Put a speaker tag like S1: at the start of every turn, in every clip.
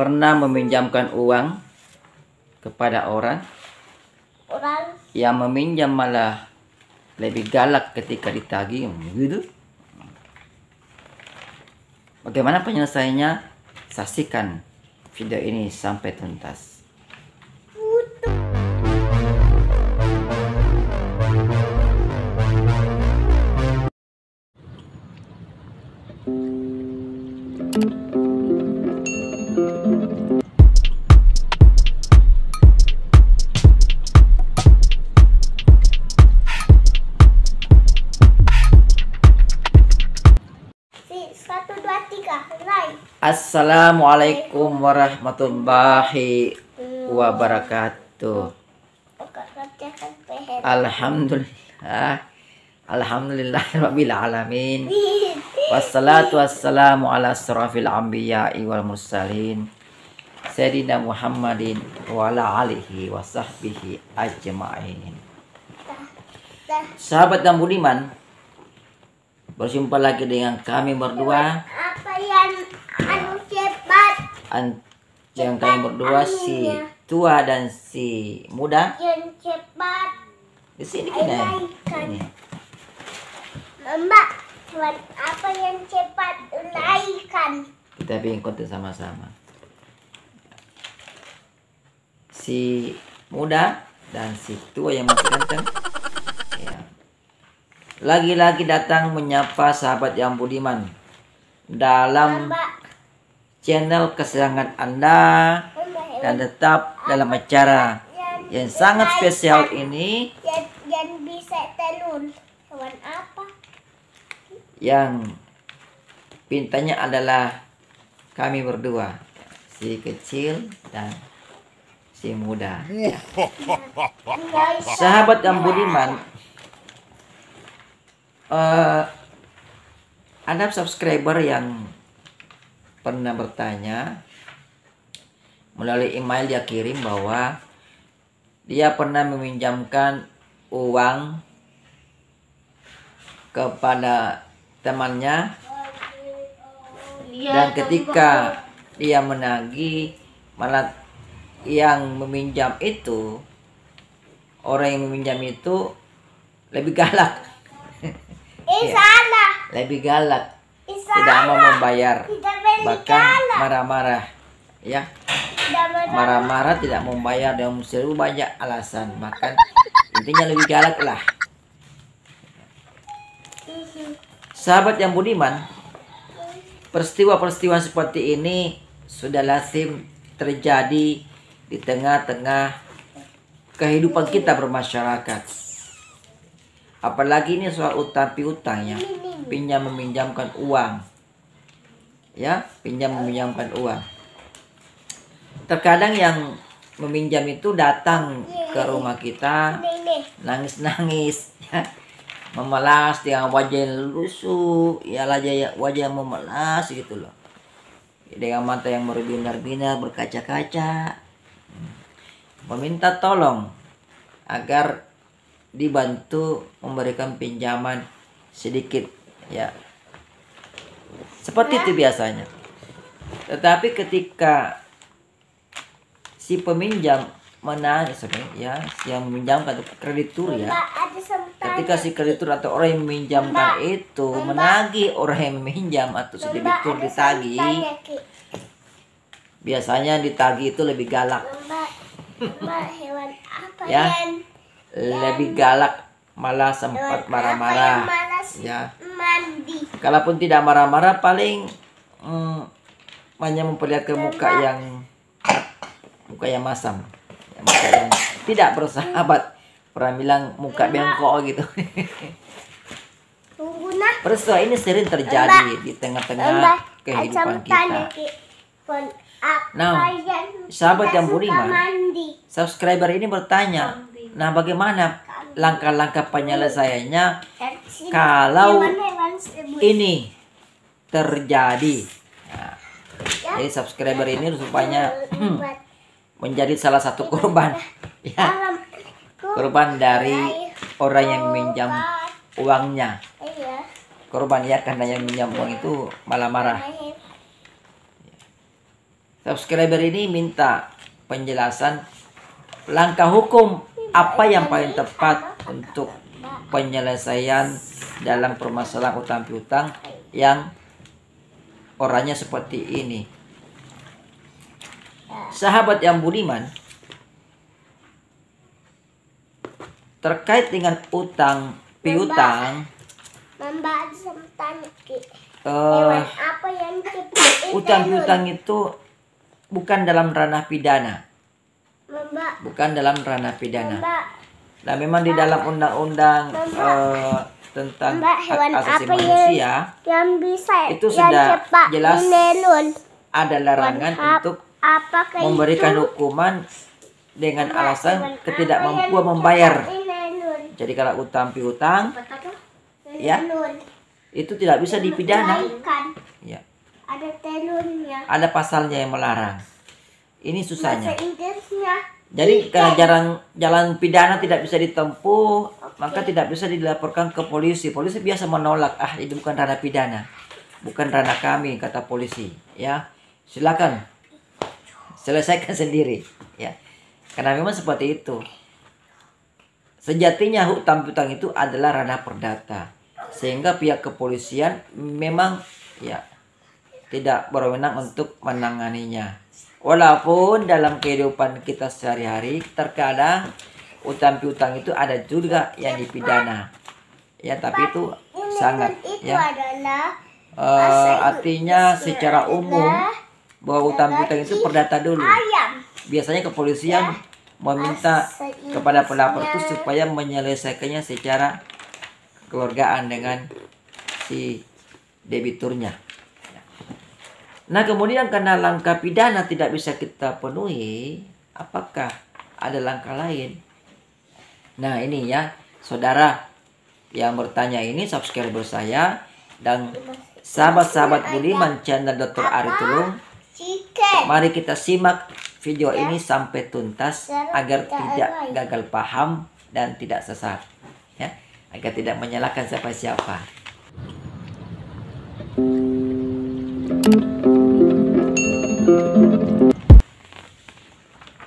S1: Pernah meminjamkan uang kepada orang yang meminjam malah lebih galak ketika ditagih, gitu. Bagaimana penyelesaiannya? Saksikan video ini sampai tuntas. Assalamualaikum warahmatullahi wabarakatuh. Alhamdulillah alamin. Wassalatu wassalamu ala asrafil anbiya'i wal mursalin Sayyidina Muhammadin wa ala alihi wa sahbihi ajma'in. Sahabat dan budiman, berjumpa lagi dengan kami berdua. Dengan kami berdua, si tua dan si muda. Di sini kita.
S2: Mbak, apa yang cepat unaikan?
S1: Kita bikin konten sama-sama. Si muda dan si tua yang masih ganteng, ya, lagi-lagi datang menyapa sahabat yang budiman dalam channel kesayangan Anda, dan tetap dalam acara yang sangat spesial ini.
S2: Yang bisa telur hewan apa?
S1: Yang pintanya adalah kami berdua, si kecil dan si muda. Sahabat yang budiman, ada subscriber yang pernah bertanya melalui email, dia kirim bahwa dia pernah meminjamkan uang kepada temannya, dan ketika dia menagih malah yang meminjam itu, orang yang meminjam itu lebih galak.
S2: Salah.
S1: Lebih galak, tidak mau membayar, bahkan marah-marah, ya, marah-marah, tidak mau membayar dan selalu banyak alasan, bahkan intinya lebih galak lah. Sahabat yang budiman, peristiwa-peristiwa seperti ini sudah lazim terjadi di tengah-tengah kehidupan kita bermasyarakat. Apalagi ini soal utang piutang, ya, pinjam meminjamkan uang, ya, pinjam meminjamkan uang. Terkadang yang meminjam itu datang ke rumah kita nangis-nangis, ya, memelas dengan wajah yang lusuh, ya, wajah yang memelas gitu loh, dengan mata yang berbinar-binar berkaca-kaca, meminta tolong agar dibantu memberikan pinjaman sedikit, ya, seperti itu biasanya. Tetapi ketika si peminjam menagih, ya, yang meminjamkan atau kreditur, ya, ketika si kreditur atau orang yang meminjamkan itu menagih orang yang meminjam atau si debitur ditagih, biasanya ditagih itu lebih galak,
S2: Hewan apa
S1: ya, lebih galak, malah sempat marah-marah, ya. Kalaupun tidak marah-marah, paling hanya memperlihatkan muka yang masam, ya, muka yang tidak bersahabat. Pernah bilang muka bengkok gitu. Peristiwa ini sering terjadi di tengah-tengah kehidupan kita. Nah, sahabat yang budiman, subscriber ini bertanya, nah, bagaimana langkah-langkah penyelesaiannya kalau ini terjadi? Nah, jadi subscriber ini rupanya menjadi salah satu korban, ya, korban dari orang yang meminjam uangnya. Korban, ya, karena yang meminjam uang itu malah marah. subscriber ini minta penjelasan langkah hukum apa yang paling tepat untuk penyelesaian dalam permasalahan utang piutang yang orangnya seperti ini. Sahabat yang budiman, terkait dengan utang piutang,
S2: apa yang
S1: utang piutang itu bukan dalam ranah pidana. Bukan dalam ranah pidana. Nah, memang di dalam undang-undang tentang hak asasi manusia
S2: yang bisa
S1: itu sudah jelas
S2: inelun.
S1: ada larangan untuk
S2: Apakah
S1: memberikan hukuman dengan alasan ketidakmampuan membayar.
S2: inelun?
S1: Jadi kalau utang piutang ya itu tidak bisa dipidana. Ya,
S2: Ada telunnya.
S1: ada pasalnya yang melarang. Ini susahnya.
S2: Bahasa Inggrisnya.
S1: Jadi karena jalan pidana tidak bisa ditempuh, maka tidak bisa dilaporkan ke polisi. Polisi biasa menolak, itu bukan ranah pidana, bukan ranah kami, kata polisi. Ya, silakan selesaikan sendiri. Ya, karena memang seperti itu. Sejatinya hutang piutang itu adalah ranah perdata, sehingga pihak kepolisian memang ya tidak berwenang untuk menanganinya. Walaupun dalam kehidupan kita sehari-hari terkadang utang piutang itu ada juga yang dipidana. Ya, tapi itu sangat ya. Artinya secara umum bahwa utang piutang itu perdata dulu. Biasanya kepolisian meminta kepada pelapor itu supaya menyelesaikannya secara kekeluargaan dengan si debiturnya. Nah, kemudian karena langkah pidana tidak bisa kita penuhi, apakah ada langkah lain? Nah, ini ya, saudara yang bertanya ini subscriber saya dan sahabat-sahabat budiman channel Dr. Ari Tulung. Mari kita simak video ini sampai tuntas agar tidak gagal paham dan tidak sesat, ya, agar tidak menyalahkan siapa-siapa.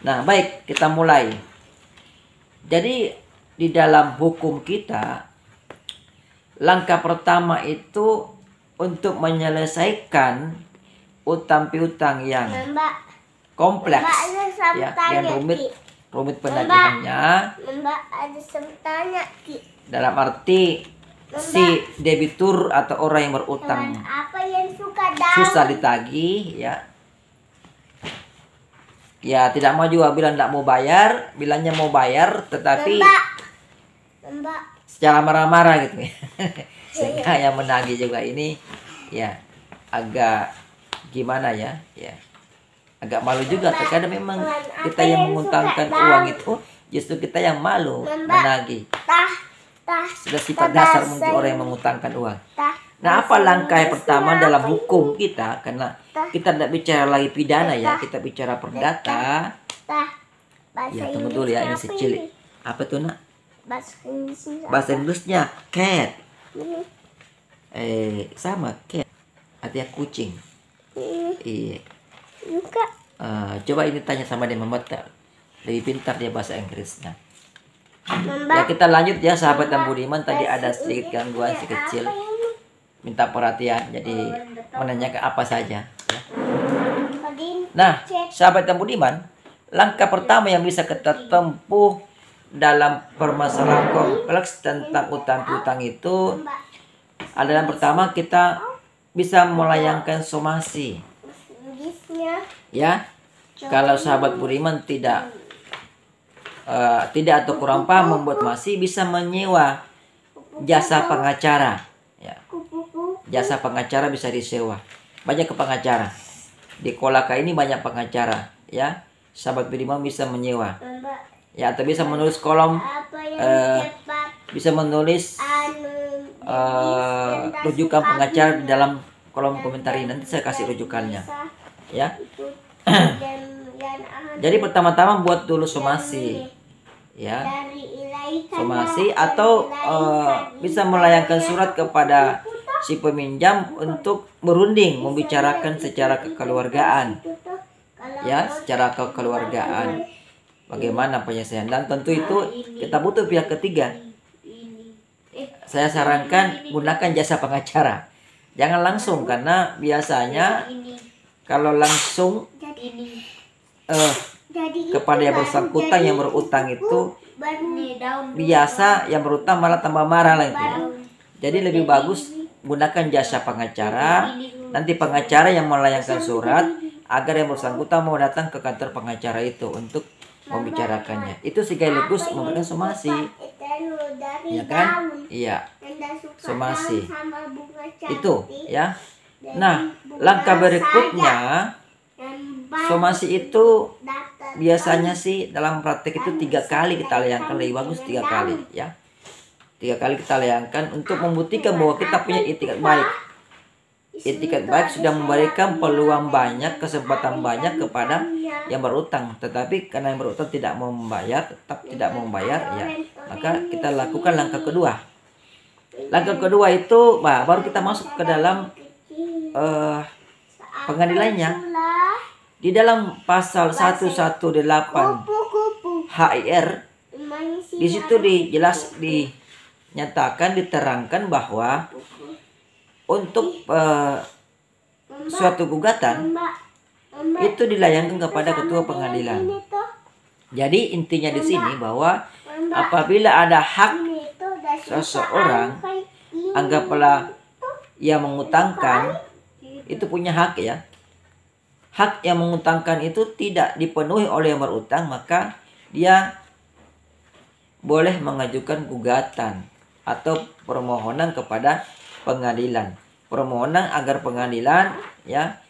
S1: Nah, baik, kita mulai. Jadi di dalam hukum kita, langkah pertama itu untuk menyelesaikan utang piutang yang kompleks, ya, dan rumit penagihannya. Dalam arti si debitur atau orang yang berutang susah ditagih, ya tidak mau juga bilang tidak mau bayar, bilangnya mau bayar tetapi secara marah-marah gitu. Sehingga yang menagih juga ini ya agak gimana ya, agak malu juga. Terkadang memang kita yang mengutangkan uang itu justru kita yang malu menagih. Sudah sifat dasar mungkin orang yang mengutangkan uang. Nah, apa langkah yang pertama dalam hukum kita? Karena kita tidak bicara lagi pidana ya, kita bicara perdata. Ya, tunggu dulu ya, ini secil. Apa tuh, Nak? Bahasa Inggrisnya cat. Sama cat. Artinya kucing. Iya. Coba ini tanya sama dia, Mama. Lebih pintar dia bahasa Inggrisnya. Ya, kita lanjut ya, sahabat dan budiman. Tadi ada sedikit gangguan si kecil. Minta perhatian, jadi menanyakan apa saja. Nah, sahabat dan budiman, langkah pertama yang bisa kita tempuh dalam permasalahan kompleks tentang utang piutang itu adalah pertama kita bisa melayangkan somasi. Ya, kalau sahabat budiman tidak atau kurang paham membuat somasi, bisa menyewa jasa pengacara. Ya. Jasa pengacara bisa disewa. Banyak ke pengacara. Di Kolaka ini banyak pengacara, ya. Sahabat budiman bisa menyewa. Ya, atau bisa menulis kolom, bisa menulis rujukan pengacara di dalam kolom komentar ini. Nanti saya kasih rujukannya, ya. Jadi pertama-tama buat dulu somasi, ya. Somasi atau bisa melayangkan surat kepada si peminjam untuk berunding, membicarakan secara kekeluargaan. ya secara kekeluargaan. Bagaimana penyelesaian, dan tentu itu kita butuh pihak ketiga. Saya sarankan gunakan jasa pengacara. Jangan langsung, karena biasanya kalau langsung kepada yang bersangkutan yang berutang itu biasa yang berutang malah tambah marah lagi. Jadi lebih bagus gunakan jasa pengacara. Nanti pengacara yang melayangkan surat agar yang bersangkutan mau datang ke kantor pengacara itu untuk membicarakannya. Itu sekaligus memberikan somasi, ya kan? Iya, somasi. Itu ya. Nah, langkah berikutnya, somasi itu biasanya sih dalam praktek itu 3 kali kita layangkan, lebih bagus 3 kali ya. 3 kali kita layangkan untuk membuktikan bahwa kita punya itikat baik. Itikat baik sudah memberikan peluang banyak, kesempatan banyak kepada yang berutang. Tetapi karena yang berutang tidak mau membayar, tetap tidak mau membayar, ya, maka kita lakukan langkah kedua. Langkah kedua itu baru kita masuk ke dalam pengadilannya. Di dalam pasal 118 HIR, di situ dinyatakan, diterangkan bahwa untuk suatu gugatan itu dilayangkan kepada ketua pengadilan. Jadi intinya di sini bahwa apabila ada hak seseorang, anggaplah yang mengutangkan itu punya hak ya. Hak yang mengutangkan itu tidak dipenuhi oleh yang berutang, maka dia boleh mengajukan gugatan atau permohonan kepada pengadilan. Permohonan agar pengadilan ya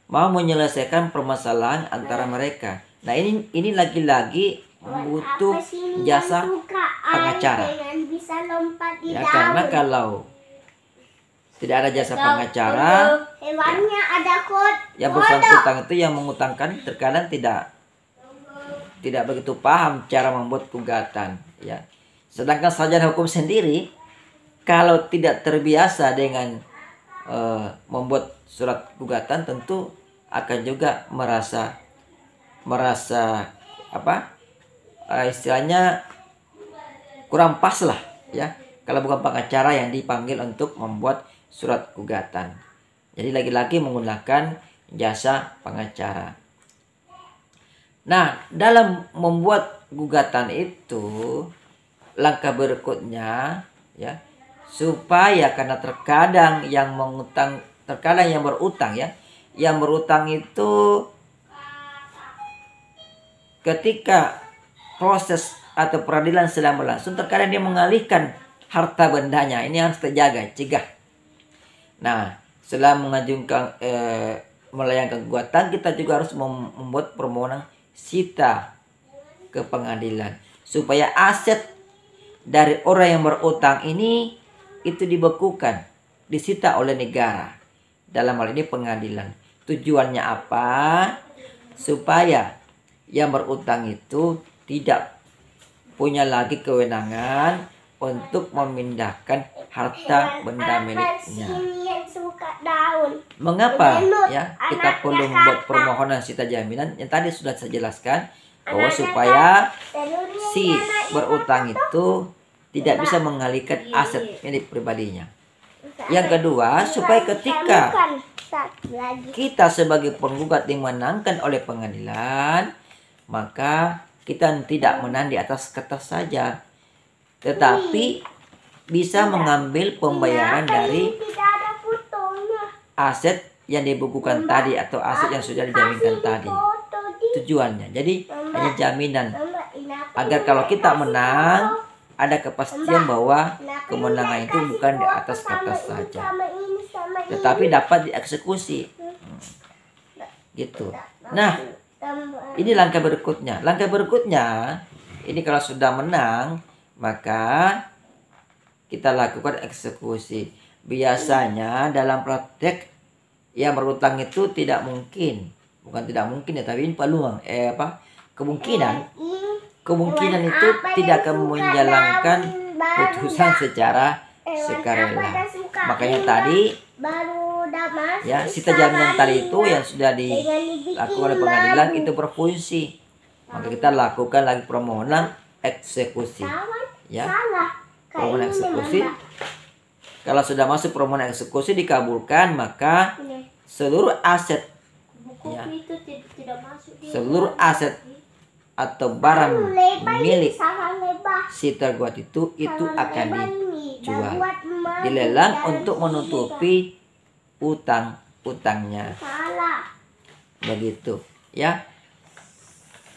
S1: mau menyelesaikan permasalahan antara mereka. Nah, ini lagi-lagi butuh jasa pengacara. Ya, karena kalau tidak ada jasa pengacara, yang bersangkutan itu yang mengutangkan terkadang tidak begitu paham cara membuat gugatan ya. Sedangkan sarjana hukum sendiri kalau tidak terbiasa dengan membuat surat gugatan, tentu akan juga merasa istilahnya kurang pas lah ya, kalau bukan pengacara yang dipanggil untuk membuat surat gugatan. Jadi lagi-lagi menggunakan jasa pengacara. Nah, dalam membuat gugatan itu langkah berikutnya ya, supaya karena terkadang yang berutang ya, yang berutang itu ketika proses atau peradilan sedang berlangsung, terkadang dia mengalihkan harta bendanya. Ini harus terjaga, cegah. Nah, setelah melayangkan gugatan, kita juga harus membuat permohonan sita ke pengadilan supaya aset dari orang yang berutang ini itu dibekukan, disita oleh negara. Dalam hal ini pengadilan. Tujuannya apa? Supaya yang berutang itu tidak punya lagi kewenangan untuk memindahkan harta benda miliknya. Mengapa ya kita perlu membuat permohonan sita jaminan? Yang tadi sudah saya jelaskan bahwa supaya si berutang itu tidak bisa mengalihkan aset milik pribadinya. Yang kedua, supaya ketika kita sebagai penggugat dimenangkan oleh pengadilan, maka kita tidak menang di atas kertas saja, tetapi bisa mengambil pembayaran dari aset yang dibukukan tadi atau aset yang sudah dijaminkan tadi. Tujuannya jadi hanya jaminan agar kalau kita menang, ada kepastian bahwa kemenangan itu bukan di atas kertas saja, tetapi dapat dieksekusi. Gitu. Nah, ini langkah berikutnya. Langkah berikutnya, ini kalau sudah menang, maka kita lakukan eksekusi. Biasanya dalam praktek yang berutang itu tidak mungkin, bukan tidak mungkin ya, tapi ini peluang, kemungkinan itu tidak akan menjalankan putusan secara sukarela. Makanya tadi
S2: udah masuk
S1: Ya, sita jaminan tadi itu yang sudah dilakukan oleh pengadilan itu berfungsi. Maka kita lakukan lagi permohonan eksekusi. Ya,
S2: salah.
S1: permohonan eksekusi. Kalau sudah masuk permohonan eksekusi dikabulkan, maka seluruh aset, ya, seluruh aset atau barang milik si tergugat itu akan dijual, dilelang untuk menutupi utang-utangnya. Begitu, ya.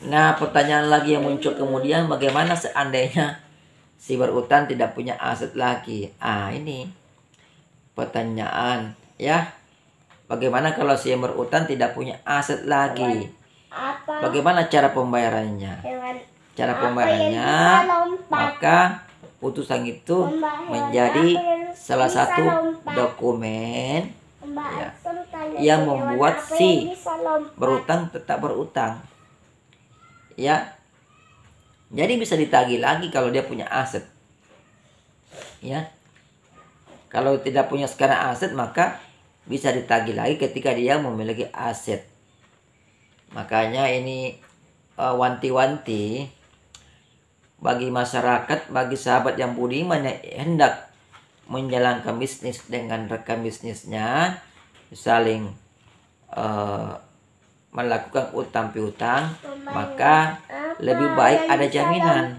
S1: Nah, pertanyaan lagi yang muncul kemudian, bagaimana seandainya si berutang tidak punya aset lagi? Ini pertanyaan, ya. Bagaimana kalau si yang berutang tidak punya aset lagi? Bagaimana cara pembayarannya? Cara pembayarannya, maka putusan itu menjadi salah satu dokumen, ya, yang membuat si berutang tetap berutang. Ya. Jadi bisa ditagih lagi kalau dia punya aset. Ya. Kalau tidak punya sekarang aset, maka bisa ditagih lagi ketika dia memiliki aset. Makanya ini wanti-wanti bagi masyarakat, bagi sahabat yang budiman yang hendak menjalankan bisnis dengan rekan bisnisnya, saling melakukan utang piutang, maka lebih baik ada jaminan.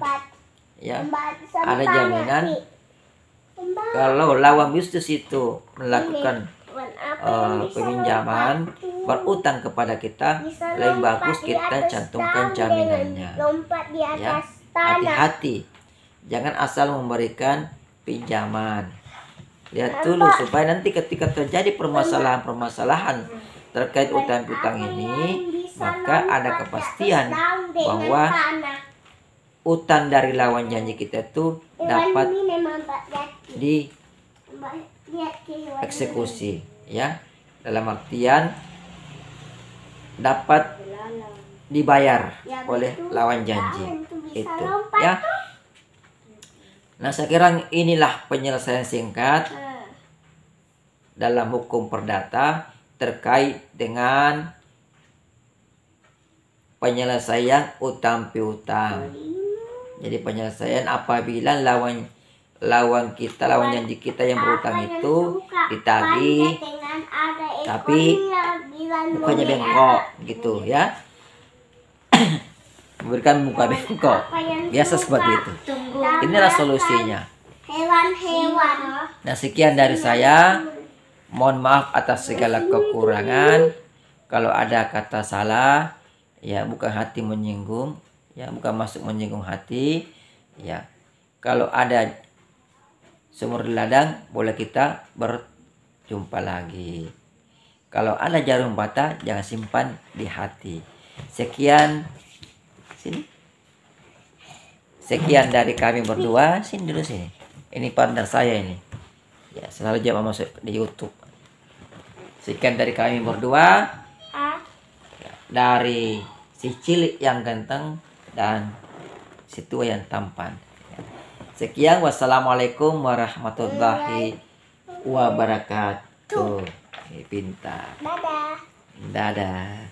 S1: Ya, ada jaminan kalau lawan bisnis itu melakukan peminjaman berutang kepada kita, lebih bagus kita cantumkan jaminannya. Ya, hati-hati, jangan asal memberikan pinjaman. Lihat dulu supaya nanti ketika terjadi permasalahan terkait utang piutang ini, maka ada kepastian bahwa utang dari lawan janji kita itu dapat dieksekusi, ya, dalam artian dapat dibayar oleh lawan janji itu, ya. Nah, saya kira inilah penyelesaian singkat dalam hukum perdata terkait dengan penyelesaian utang piutang. Jadi penyelesaian apabila lawan janji kita yang berutang itu ditagih tapi mukanya bengkok gitu, ya. Memberikan muka bengkok, biasa seperti itu. Inilah solusinya. Nah, sekian dari saya. Mohon maaf atas segala kekurangan. Kalau ada kata salah, ya bukan hati menyinggung, ya bukan masuk menyinggung hati, ya. Kalau ada sumur di ladang, boleh kita berjumpa lagi. Kalau ada jarum bata, jangan simpan di hati. Sekian dari kami berdua. Sini dulu sini. Ini partner saya ini. Ya, selalu jangan masuk di YouTube. Sekian dari kami berdua. Dari si cilik yang ganteng dan si tua yang tampan. Sekian, wassalamualaikum warahmatullahi wabarakatuh. Pintar. Dadah.